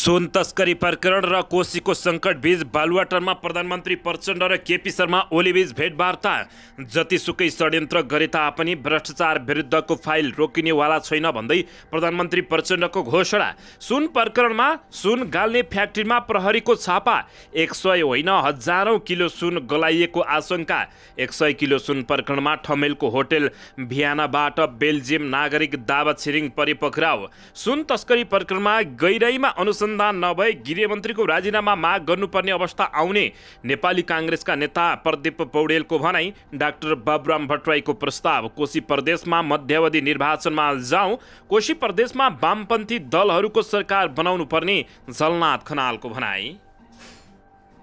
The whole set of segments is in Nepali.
सुन तस्करी प्रकरण र कोशीको सङ्कट बीच बालुवाटारमा प्रधानमन्त्री प्रचण्ड र केपी शर्मा ओलीबीच भेटवार्ता। जतिसुकै षड्यन्त्र गरे तापनि भ्रष्टाचार विरुद्धको फाइल रोकिनेवाला छैन भन्दै प्रधानमन्त्री प्रचण्डको घोषणा। सुन प्रकरणमा सुन गाल्ने फ्याक्ट्रीमा प्रहरीको छापा। 100 होइन हजारौं किलो सुन गलाइएको आशंका। 100 किलो सुन प्रकरणमा ठमेलको होटल भियानाबाट बेल्जियम नागरिक दावा छिरिङ परि पक्राउ। सुन तस्करी प्रकरणमा गहिराईमा अनुसन्धान नभए गृहमन्त्रीको राजीनामा माग गर्नुपर्ने अवस्था आउने नेपाली काङ्ग्रेसका नेता प्रदीप पौडेलको भनाई। डाक्टर बाबुराम भट्टराईको प्रस्ताव। कोशी प्रदेशमा मध्यावधि निर्वाचनमा जाउँ। कोशी प्रदेशमा वामपन्थी दलहरूको सरकार बनाउनु पर्ने झलनाथ खनालको भनाई।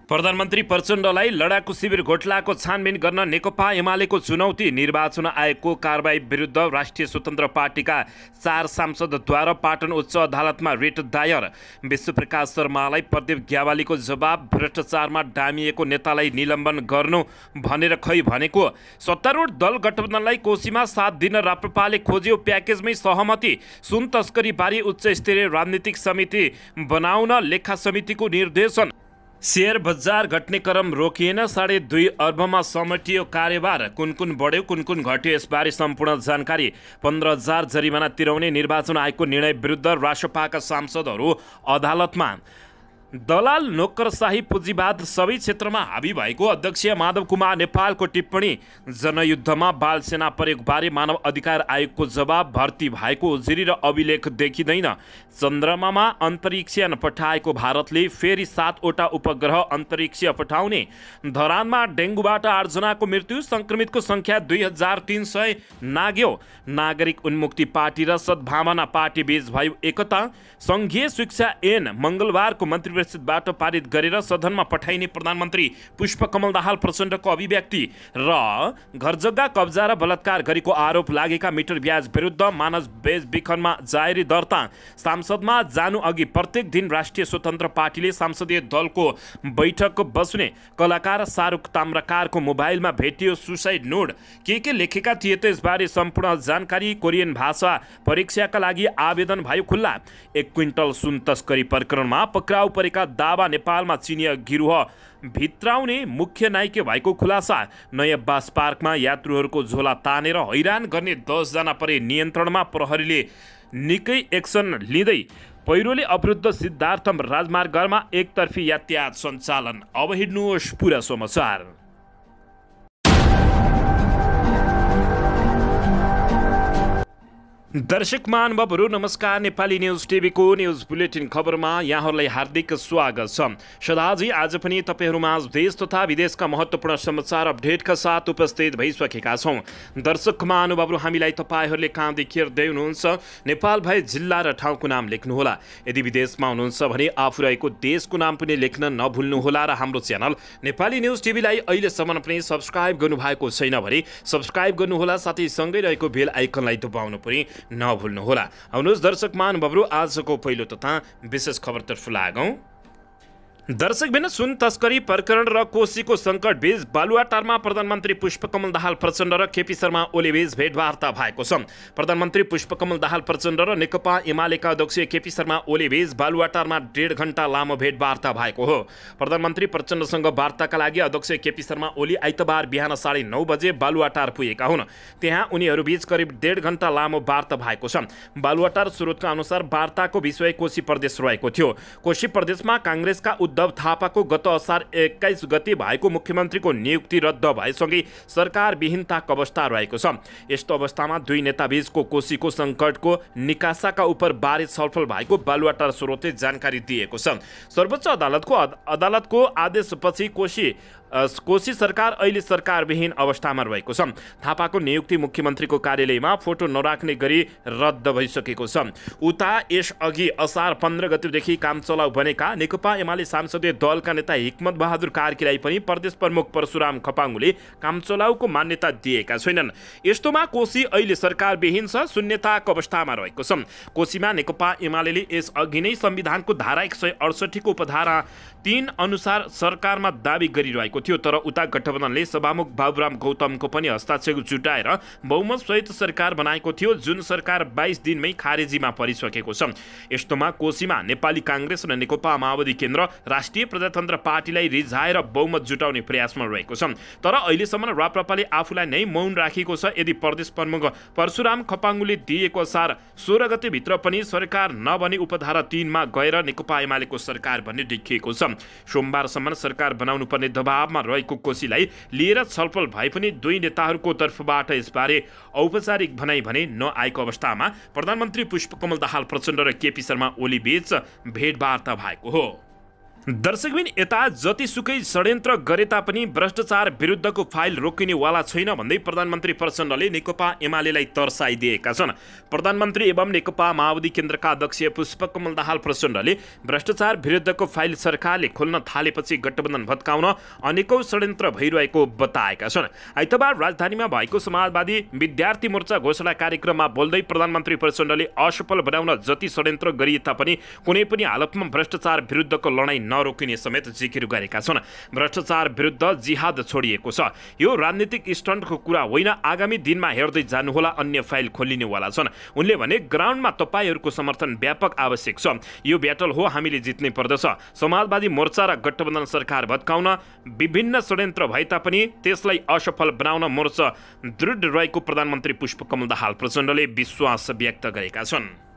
प्रधानमन्त्री प्रचण्डलाई लडाकु शिविर घोटालाको छानबिन गर्न नेकपा एमालेको चुनौती। निर्वाचन आयोगको कारबाही विरुद्ध राष्ट्रिय स्वतन्त्र पार्टीका 4 सांसदद्वारा पाटन उच्च अदालतमा रिट दायर। विश्वप्रकाश शर्मालाई प्रदीप ग्यावालीको जवाब। भ्रष्टाचारमा डामिएको नेतालाई निलम्बन गर्नु भनेर खै भनेको। सत्तारूढ दल गठबन्धनलाई कोशीमा 7 दिन राप्रपाले खोज्यो प्याकेजमै सहमति। सुन तस्करी बारे उच्च स्तरीय राजनीतिक समिति बनाउन लेखा समितिको निर्देशन। शेयर बजार घट्ने क्रम रोकिएन। 2.5 अर्बमा समेटियो कार्यभार। कुन बढ्यो कुन घट्यो यसबारे सम्पूर्ण जानकारी। 15,000 जरिमाना तिराउने निर्वाचन आयोगको निर्णय विरुद्ध राष्ट्रपाका सांसदहरू अदालतमा। दलाल नोकरशाही पुँजीवाद सबै क्षेत्रमा हावी भएको अध्यक्ष माधव कुमार नेपालको टिप्पणी। जनयुद्धमा बाल सेना प्रयोगबारे मानव अधिकार आयोगको जवाब। भर्ती भएको उजुरी र अभिलेख देखिँदैन। चन्द्रमामा अन्तरिक्षयान पठाएको भारतले फेरि 7वटा उपग्रह अन्तरिक्ष पठाउने। धरानमा डेङ्गुबाट 8 जनाको मृत्यु। सङ्क्रमितको सङ्ख्या 2300 नाग्यो। नागरिक उन्मुक्ति पार्टी र सद्भावना पार्टी बीच भयो एकता। सङ्घीय शिक्षा ऐन मङ्गलबारको मन्त्रीपरिषदबाट पारित गरेर सदनमा पठाइने प्रधानमन्त्री पुष्पकमल दाहाल प्रचण्डको अभिव्यक्ति। र घरजग्गा कब्जा र बलात्कार गरेको आरोप लागेका मिटर ब्याज विरुद्ध मानस बेचबिखनमा जाहेरी दर्ता। संसदमा जानु अघि प्रत्येक दिन राष्ट्रिय स्वतन्त्र पार्टीले संसदीय दलको बैठक बस्ने। कलाकार शाहरुख ताम्राकारको मोबाइलमा भेटियो सुसाइड नोट। के लेखेका थिए त यसबारे सम्पूर्ण जानकारी। कोरियन भाषा परीक्षाका लागि आवेदन भयो खुल्ला। 1 क्विन्टल सुन तस्करी प्रकरणमा पक्राउ परेका दावा नेपालमा चिनिया गिरोह भित्राउने मुख्य नायिके भएको खुलासा। नयाँ बास पार्कमा यात्रुहरूको झोला तानेर हैरान गर्ने 10 जना परे नियन्त्रणमा। प्रहरीले निकै एक्सन लिँदै पहिरोले अवरुद्ध सिद्धार्थ राजमार्गमा एकतर्फी यातायात सञ्चालन। अब हिँड्नुहोस् पुरा समाचार। दर्शक महानुभावहरू नमस्कार। नेपाली न्युज टिभीको न्युज बुलेटिन खबरमा यहाँहरूलाई हार्दिक स्वागत छ। सदाझै आज पनि तपाईँहरूमाझ देश तथा विदेशका महत्त्वपूर्ण समाचार अपडेटका साथ उपस्थित भइसकेका छौँ। दर्शक महानुभावहरू हामीलाई तपाईँहरूले कहाँदेखि हेर्दै हुनुहुन्छ नेपाल भए जिल्ला र ठाउँको नाम लेख्नुहोला। यदि विदेशमा हुनुहुन्छ भने आफू रहेको देशको नाम पनि लेख्न नभुल्नुहोला। र हाम्रो च्यानल नेपाली न्युज टिभीलाई अहिलेसम्म पनि सब्सक्राइब गर्नुभएको छैन भने सब्सक्राइब गर्नुहोला। साथै सँगै रहेको बेल आइकनलाई दबाउनु पनि नभुल्नुहोला। आउनुहोस् दर्शक महानुभावहरू आजको पहिलो तथा विशेष खबरतर्फ लागौँ। दर्शकबिन सुन तस्करी प्रकरण र कोशीको सङ्कट बीच बालुवाटारमा प्रधानमन्त्री पुष्पकमल दाहाल प्रचण्ड र केपी शर्मा ओलीबीच भेटवार्ता भएको छ। प्रधानमन्त्री पुष्पकमल दाहाल प्रचण्ड र नेकपा एमालेका अध्यक्ष केपी शर्मा ओलीबीच बालुवाटारमा 1.5 घण्टा लामो भेटवार्ता भएको हो। प्रधानमन्त्री प्रचण्डसँग वार्ताका लागि अध्यक्ष केपी शर्मा ओली आइतबार बिहान 9:30 बजे बालुवाटार पुगेका हुन्। त्यहाँ उनीहरूबीच करिब 1.5 घण्टा लामो वार्ता भएको छ। बालुवाटार स्रोतका अनुसार वार्ताको विषय कोशी प्रदेश रहेको थियो। कोशी प्रदेशमा काङ्ग्रेसका उद्धव थापाको गत असार 21 गते भएको मुख्यमन्त्रीको नियुक्ति रद्द भएसँगै सरकारविहीनताको अवस्था रहेको छ। यस्तो अवस्थामा दुई नेताबीचको कोशीको सङ्कटको निकासाका उपर बारे छलफल भएको बालुवाटार स्रोतले जानकारी दिएको छ। सर्वोच्च अदालतको आदेशपछि कोशी सरकार अहिले सरकारविहीन अवस्थामा रहेको छ। थापाको नियुक्ति मुख्यमन्त्रीको कार्यालयमा फोटो नराख्ने गरी रद्द भइसकेको छ। उता यसअघि असार 15 गतेदेखि काम चलाउ बनेका नेकपा एमाले संसदीय दलका नेता हिक्मत बहादुर कार्कीलाई पनि प्रदेश प्रमुख परशुराम खपाङले काम चलाउको मान्यता दिएका छैनन्। यस्तोमा कोशी अहिले सरकारविहीन छ, शून्यताको अवस्थामा रहेको छ। कोशीमा नेकपा एमाले यसअघि नै संविधानको धारा 168 को उपधारा 3 अनुसार सरकारमा दाबी गरिरहेको भएको थियो, तर उता गठबन्धनले सभामुख बाबुराम गौतमको पनि हस्ताक्षर जुटाएर बहुमत सहित सरकार बनाएको थियो, जुन सरकार 22 दिनमै खारेजीमा परिसकेको छ। यस्तोमा कोशीमा नेपाली काङ्ग्रेस र नेकपा माओवादी केन्द्र राष्ट्रिय प्रजातन्त्र पार्टीलाई रिझाएर बहुमत जुटाउने प्रयासमा रहेको छ। तर अहिलेसम्म राप्रपाले आफूलाई नै मौन राखेको छ। यदि प्रदेश प्रमुख परशुराम खपाङ्गुले दिएको असार 16 गतेभित्र पनि सरकार नबनी उपधारा 3 मा गएर नेकपा एमालेको सरकार भन्ने देखिएको छ। सोमबारसम्म सरकार बनाउनु पर्ने दबावमा रहेको कोशीलाई लिएर छलफल भए पनि दुई नेताहरूको तर्फबाट यसबारे औपचारिक भनाइ भने नआएको अवस्थामा प्रधानमन्त्री पुष्पकमल दाहाल प्रचण्ड र केपी शर्मा ओली बीच भेटवार्ता भएको हो। दर्शकबिन, यता जतिसुकै षड्यन्त्र गरे तापनि भ्रष्टाचार विरुद्धको फाइल रोकिनेवाला छैन भन्दै प्रधानमन्त्री प्रचण्डले नेकपा एमालेलाई तर्साइदिएका छन्। प्रधानमन्त्री एवं नेकपा माओवादी केन्द्रका अध्यक्ष पुष्पकमल दाहाल प्रचण्डले भ्रष्टाचार विरुद्धको फाइल सरकारले खोल्न थालेपछि गठबन्धन भत्काउन अनेकौं षड्यन्त्र भइरहेको बताएका छन्। आइतबार राजधानीमा भएको समाजवादी विद्यार्थी मोर्चा घोषणा कार्यक्रममा बोल्दै प्रधानमन्त्री प्रचण्डले असफल बनाउन जति षड्यन्त्र गरिए तापनि कुनै पनि हालतमा भ्रष्टाचार विरुद्धको लडाईँ नरोकिने समेत जिकिर गरेका छन्। भ्रष्टाचार विरुद्ध जिहाद छोडिएको छ। यो राजनीतिक स्टन्टको कुरा होइन, आगामी दिनमा हेर्दै जानुहोला, अन्य फाइल खोलिनेवाला छन्। उनले भने ग्राउन्डमा तपाईहरूको समर्थन व्यापक आवश्यक छ। यो ब्याटल हो, हामीले जित्नै पर्दछ। समाजवादी मोर्चा र गठबन्धन सरकार भत्काउन विभिन्न षड्यन्त्र भए तापनि त्यसलाई असफल बनाउन मोर्चा दृढ रहेको प्रधानमन्त्री पुष्पकमल दाहाल प्रचण्डले विश्वास व्यक्त गरेका छन्।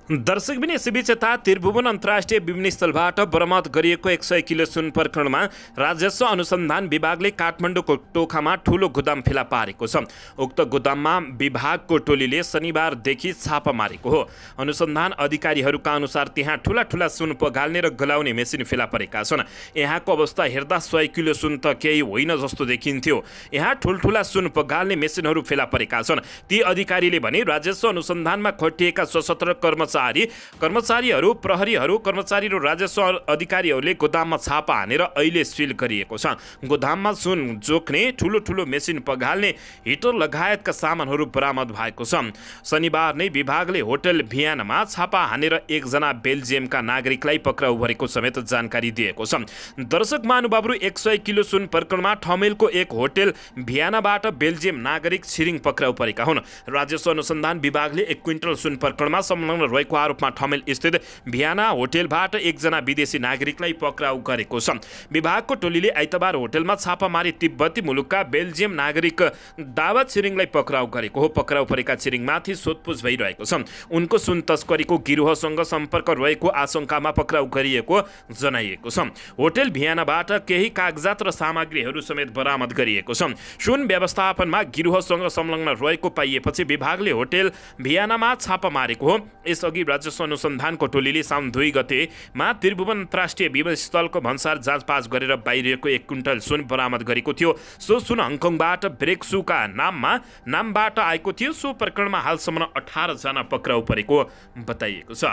दर्शकबिन, यसैबीच यता त्रिभुवन अन्तर्राष्ट्रिय विमानस्थलबाट बरामद गरिएको 100 किलो सुन प्रकरणमा राजस्व अनुसन्धान विभागले काठमाडौँको टोखामा ठूलो गुदाम फेला पारेको छ। उक्त गुदाममा विभागको टोलीले शनिबारदेखि छापा मारेको हो। अनुसन्धान अधिकारीहरूका अनुसार त्यहाँ ठूला ठूला सुन पगाल्ने र गलाउने मेसिन फेला परेका छन्। यहाँको अवस्था हेर्दा 100 किलो सुन त केही होइन जस्तो देखिन्थ्यो। यहाँ ठूलठूला सुन पगाल्ने मेसिनहरू फेला परेका छन्। ती अधिकारीले भने राजस्व अनुसन्धानमा खटिएका सशस्त्र कर्मचारीहरू, प्रहरीहरू, कर्मचारी र राजस्व अधिकारीहरूले गोदाममा छापा हानेर अहिले सिल गरिएको छ। गोदाममा सुन जोख्ने ठूलो ठूलो मेसिन पगाल्ने हिटर लगायतका सामानहरू बरामद भएको छ। शनिबार नै विभागले होटल भियानमा छापा हानेर एकजना बेल्जियमका नागरिकलाई पक्राउ गरेको समेत जानकारी दिएको छ। दर्शक महानुभावहरू, 100 किलो सुन प्रकरणमा ठमेलको एक होटल भियानाबाट बेल्जियम नागरिक छिरिङ पक्राउ परेका हुन्। राजस्व अनुसन्धान विभागले 1 क्विन्टल सुन प्रकरणमा संलग्न रहेको आरोपमा ठमेल स्थित भियाना होटलबाट एकजना विदेशी नागरिकलाई पक्राउ गरेको छ। विभागको टोलीले आइतबार होटलमा छापा मारी तिब्बती मुलुकका बेल्जियम नागरिक दावा छिरिङलाई पक्राउ गरेको हो। पक्राउ परेका छिरिङमाथि सोधपुछ भइरहेको छ। उनको सुन तस्करीको गिरोहसँग सम्पर्क रहेको आशंकामा पक्राउ गरिएको जनाइएको छ। होटल भियानाबाट केही कागजात र सामग्रीहरू समेत बरामद गरिएको छ। सुन व्यवस्थापनमा गिरोहसँग संलग्न रहेको पाइएपछि विभागले होटल भियानामा छापा मारेको हो। यसअघि राजस्व अनुसन्धानको टोलीले साउन 2 गतेमा त्रिभुवन अन्तर्राष्ट्रिय विमानस्थलको भन्सार जाँचपाँच गरेर बाहिरिएको 1 क्विन्टल सुन बरामद गरेको थियो। सो सुन हङकङबाट ब्रेकसुका नामबाट आएको थियो। सो प्रकरणमा हालसम्म 18 जना पक्राउ परेको बताइएको छ।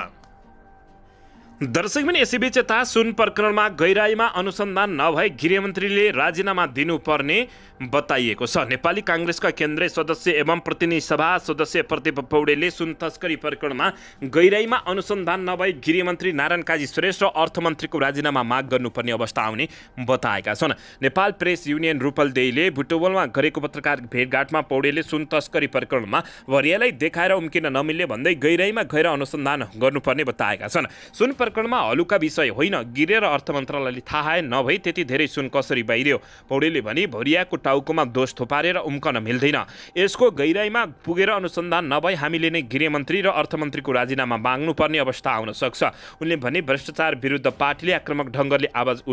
दर्शकबिन, यसैबीच यता सुन प्रकरणमा गहिराईमा अनुसन्धान नभए गृहमन्त्रीले राजीनामा दिनुपर्ने बताइएको छ। नेपाली काङ्ग्रेसका केन्द्रीय सदस्य एवं प्रतिनिधि सभा सदस्य प्रदीप पौडेलले सुन तस्करी प्रकरणमा गहिराईमा अनुसन्धान नभई गृहमन्त्री नारायण काजी श्रेष्ठ र अर्थमन्त्रीको राजीनामा माग गर्नुपर्ने अवस्था आउने बताएका छन्। नेपाल प्रेस युनियन रूपलदेहीले बुटवलमा गरेको पत्रकार भेटघाटमा पौडेलले सुन तस्करी प्रकरणमा भरियालाई देखाएर उम्किन नमिल्ने भन्दै गहिराईमा गएर अनुसन्धान गर्नुपर्ने बताएका छन्। सुन प्रकरणमा हलुका विषय होइन, गृह र अर्थ मन्त्रालयले थाहा नभई त्यति धेरै सुन कसरी बाहिरियो। पौडेलले भने भरियाको टाउकोमा दोष थोपारेर उम्कन मिल्दैन। यसको गहिराईमा पुगेर अनुसन्धान नभई हामीले नै गृहमन्त्री र अर्थमन्त्रीको राजीनामा माग्नुपर्ने अवस्था आउन सक्छ। उनले भने भ्रष्टाचार विरुद्ध पार्टीले आक्रामक ढङ्गले आवाज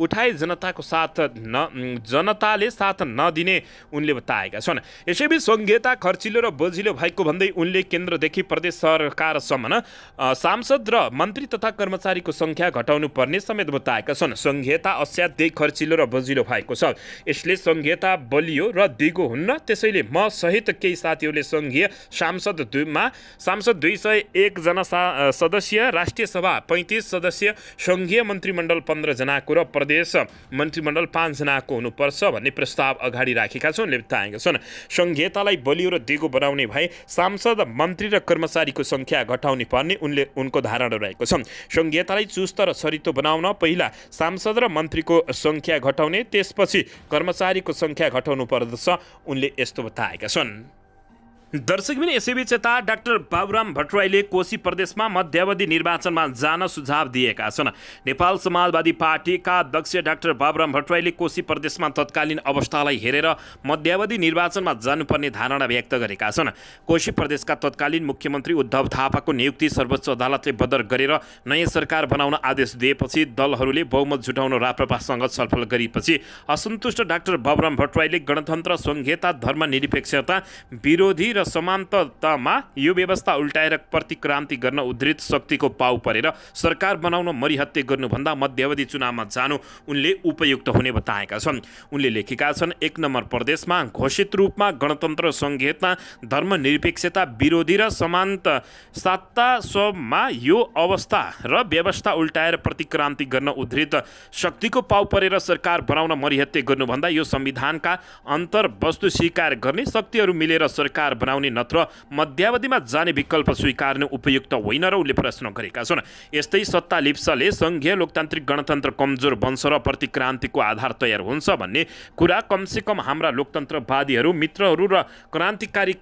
उठाए जनताले साथ नदिने उनले बताएका छन्। यसैबीच संघीयता खर्चिलो र बोझिलो भएको भन्दै उनले केन्द्रदेखि प्रदेश सरकारसम्म सांसद र मन्त्री तथा कर्मचारीको संख्या घटाउनु पर्ने समेत बताएका छन्। संघीयता असाध्यै खर्चिलो र बोझिलो भएको छ। यसले संघीयता बलियो र दिगो हुन्न। त्यसैले म सहित केही साथीहरूले संघीय सांसद 201 जना सदस्य, राष्ट्रिय सभा 35 सदस्य, संघीय मन्त्रीमण्डल 15 जनाको र प्रदेश मन्त्रीमण्डल 5 जनाको हुनुपर्छ भन्ने प्रस्ताव अगाडि राखेका छन्। उनले बताएका छन् संघीयतालाई बलियो र दिगो बनाउने भए सांसद, मन्त्री र कर्मचारीको संख्या घटाउने पर्ने उनको धारणा रहेको छ। छन्। संघीयतालाई चुस्त र छरितो बनाउन पहिला सांसद र मन्त्रीको सङ्ख्या घटाउने, त्यसपछि कर्मचारीको सङ्ख्या घटाउनु पर्दछ, उनले यस्तो बताएका छन्। दर्शकबिन यसैबीच यता डाक्टर बाबुराम भट्टराईले कोशी प्रदेशमा मध्यावधि निर्वाचनमा जान सुझाव दिएका छन्। नेपाल समाजवादी पार्टीका अध्यक्ष डाक्टर बाबुराम भट्टराईले कोशी प्रदेशमा तत्कालीन अवस्थालाई हेरेर मध्यावधि निर्वाचनमा जानुपर्ने धारणा व्यक्त गरेका छन्। कोशी प्रदेशका तत्कालीन मुख्यमन्त्री उद्धव थापाको नियुक्ति सर्वोच्च अदालतले बदर गरेर नयाँ सरकार बनाउन आदेश दिएपछि दलहरूले बहुमत जुटाउन राप्रपासँग छलफल गरेपछि असन्तुष्ट डाक्टर बाबुराम भट्टराईले गणतन्त्र, संघीयता, धर्मनिरपेक्षता विरोधी र समानतामा यो व्यवस्था उल्टाएर प्रतिक्रान्ति गर्न उद्धृत शक्तिको पाउ परेर सरकार बनाउन मरिहत्ते गर्नुभन्दा मध्यावधि चुनावमा जानु उनले उपयुक्त हुने बताएका छन्। उनले लेखेका छन्, 1 नम्बर प्रदेशमा घोषित रूपमा गणतन्त्र, संघीयता, धर्मनिरपेक्षता विरोधी र समानतामा यो अवस्था र व्यवस्था उल्टाएर प्रतिक्रान्ति गर्न उद्धृत शक्तिको पाउ परेर सरकार बनाउन मरिहत्ते गर्नुभन्दा यो संविधानका अन्तर्वस्तु स्वीकार गर्ने, शक्तिहरू मिलेर सरकार बनाउने नत्र मध्यावधिमा जाने विकल्प स्वीकार्नु उपयुक्त होइन र उनले प्रश्न गरेका छन्। यस्तै सत्ता लिप्सले संघीय लोकतान्त्रिक गणतन्त्र कमजोर बन्छ र प्रतिक्रान्तिको आधार तयार हुन्छ भन्ने कुरा कमसेकम हाम्रा लोकतन्त्रवादीहरू, मित्रहरू र क्रान्तिकारी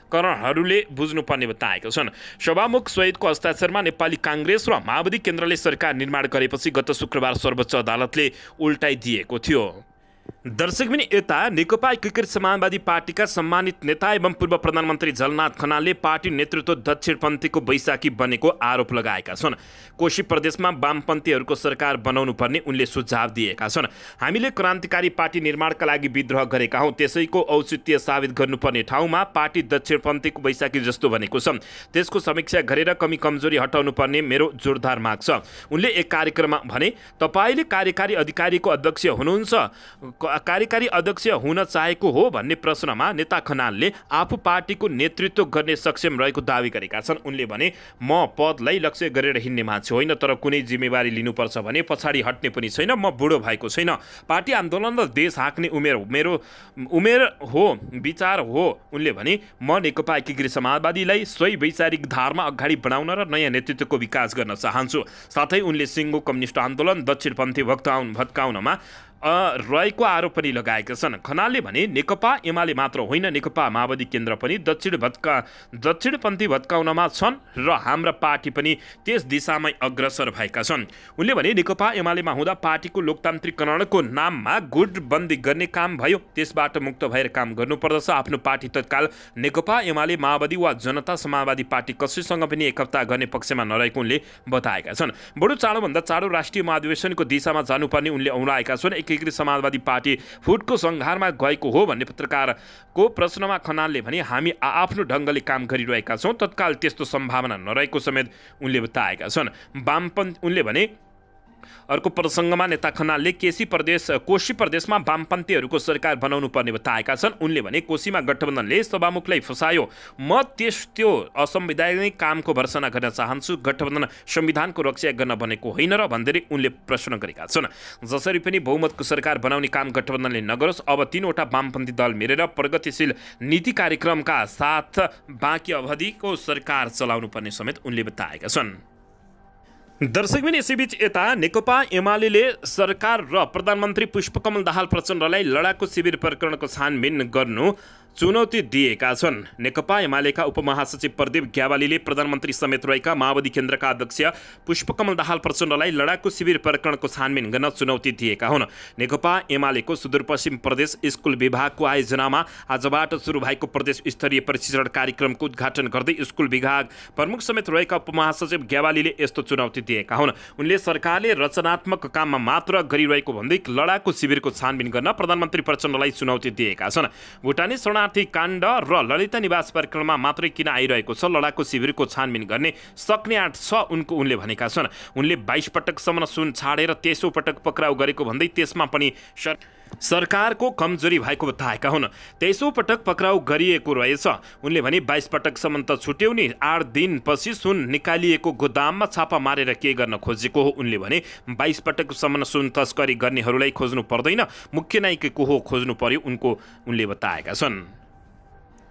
करणहरूले बुझ्नुपर्ने बताएका छन्। सभामुख सहितको हस्ताक्षरमा नेपाली काङ्ग्रेस र माओवादी केन्द्रले सरकार निर्माण गरेपछि गत शुक्रबार सर्वोच्च अदालतले उल्टाइदिएको थियो। दर्शकबिन यता नेकपा एकीकृत समाजवादी पार्टीका सम्मानित नेता एवं पूर्व प्रधानमन्त्री झलनाथ खनालले पार्टी नेतृत्व दक्षिणपन्थीको बैशाखी बनेको आरोप लगाएका छन्। कोशी प्रदेशमा वामपन्थीहरूको सरकार बनाउनु पर्ने उनले सुझाव दिएका छन्। हामीले क्रान्तिकारी पार्टी निर्माणका लागि विद्रोह गरेका हौँ, त्यसैको औचित्य साबित गर्नुपर्ने ठाउँमा पार्टी दक्षिणपन्थीको बैशाखी जस्तो बनेको छ। त्यसको समीक्षा गरेर कमी कमजोरी हटाउनु पर्ने मेरो जोरदार माग छ। उनले एक कार्यक्रममा भने, तपाईले कार्यकारी अधिकारीको अध्यक्ष हुनुहुन्छ, कार्यकारी अध्यक्ष हुन चाहेको हो भन्ने प्रश्नमा नेता खनालले आफू पार्टीको नेतृत्व गर्ने सक्षम रहेको दावी गरेका छन्। उनले भने, म पदलाई लक्ष्य गरेर हिँड्ने मान्छे होइन, तर कुनै जिम्मेवारी लिनुपर्छ भने पछाडि हट्ने पनि छैन। म बुढो भएको छैन। पार्टी आन्दोलन र देश हाँक्ने मेरो उमेर हो, विचार हो। उनले भने, म नेकपा एकीकृत समाजवादीलाई सही वैचारिक धारमा अगाडि बढाउन र नयाँ नेतृत्वको विकास गर्न चाहन्छु। साथै उनले सिङ्गो कम्युनिस्ट आन्दोलन दक्षिणपन्थी भत्काउनमा रहेको आरोप पनि लगाएका छन्। खनालले भने, नेकपा एमाले मात्र होइन, नेकपा माओवादी केन्द्र पनि दक्षिणपन्थी भत्काउनमा छन् र हाम्रा पार्टी पनि त्यस दिशामै अग्रसर भएका छन्। उनले भने, नेकपा एमालेमा हुँदा पार्टीको लोकतान्त्रिकरणको नाममा गुटबन्दी गर्ने काम भयो, त्यसबाट मुक्त भएर काम गर्नुपर्दछ। आफ्नो पार्टी तत्काल नेकपा एमाले, माओवादी वा जनता समाजवादी पार्टी कसैसँग पनि एकता गर्ने पक्षमा नरहेको उनले बताएका छन्। बडो चाँडोभन्दा चाँडो राष्ट्रिय महाधिवेशनको दिशामा जानुपर्ने उनले औँलाएका छन्। एकीकृत समाजवादी पार्टी फुटको संघारमा गएको हो भन्ने पत्रकारको प्रश्नमा खनालले भने, हामी आफ्नो ढङ्गले काम गरिरहेका छौँ, तत्काल त्यस्तो सम्भावना नरहेको समेत उनले बताएका छन्। उनले भने, अर्को प्रसङ्गमा नेता खनालले कोशी प्रदेशमा वामपन्थीहरूको सरकार बनाउनु पर्ने बताएका छन्। उनले भने, कोशीमा गठबन्धनले सभामुखलाई फसायो, म त्यो असंवैधानिक कामको भर्सना गर्न चाहन्छु। गठबन्धन संविधानको रक्षा गर्न बनेको होइन र भन्दै उनले प्रश्न गरेका छन्। जसरी पनि बहुमतको सरकार बनाउने काम गठबन्धनले नगरोस्, अब 3वटा वामपन्थी दल मिलेर प्रगतिशील नीति कार्यक्रमका साथ बाँकी अवधिको सरकार चलाउनु पर्ने समेत उनले बताएका छन्। दर्शकबिन यसैबीच यता नेकपा एमाले सरकार र प्रधानमन्त्री पुष्पकमल दाहाल प्रचण्डलाई लडाकु शिविर प्रकरणको छानबिन गर्नु चुनौती दिएका छन्। नेकपा एमालेका उपमहासचिव प्रदीप ग्यावालीले प्रधानमन्त्री समेत रहेका माओवादी केन्द्रका अध्यक्ष पुष्पकमल दाहाल प्रचण्डलाई लडाकु शिविर प्रकरणको छानबिन गर्न चुनौती दिएका हुन्। नेकपा एमालेको सुदूरपश्चिम प्रदेश स्कुल विभागको आयोजनामा आजबाट सुरु भएको प्रदेश स्तरीय प्रशिक्षण कार्यक्रमको उद्घाटन गर्दै स्कुल विभाग प्रमुख समेत रहेका उपमहासचिव ग्यावालीले यस्तो चुनौती दिएका हुन्। उनले सरकारले रचनात्मक काममा मात्र गरिरहेको भन्दै लडाकु शिविरको छानबिन गर्न प्रधानमन्त्री प्रचण्डलाई चुनौती दिएका छन्। भुटानी शरणार्थी काण्ड र ललिता निवास प्रकरणमा मात्रै किन आइरहेको छ, लडाकु शिविरको छानबिन गर्ने सक्ने आँट छ उनले भनेका छन्। उनले 22 पटकसम्म सुन छाडेर 23औं पटक पक्राउ गरेको भन्दै त्यसमा पनि सरकारको कमजोरी भएको बताएका हुन्। 23औं पटक पक्राउ गरिएको रहेछ। उनले भने, 22 पटकसम्म त छुट्यौ नि, 8 दिनपछि सुन निकालिएको गोदाममा छापा मारेर के गर्न खोजेको हो। उनले भने, 22 पटकसम्म सुन तस्करी गर्नेहरूलाई खोज्नु पर्दैन, मुख्य नायक को हो खोज्नु पर्यो उनले बताएका छन्।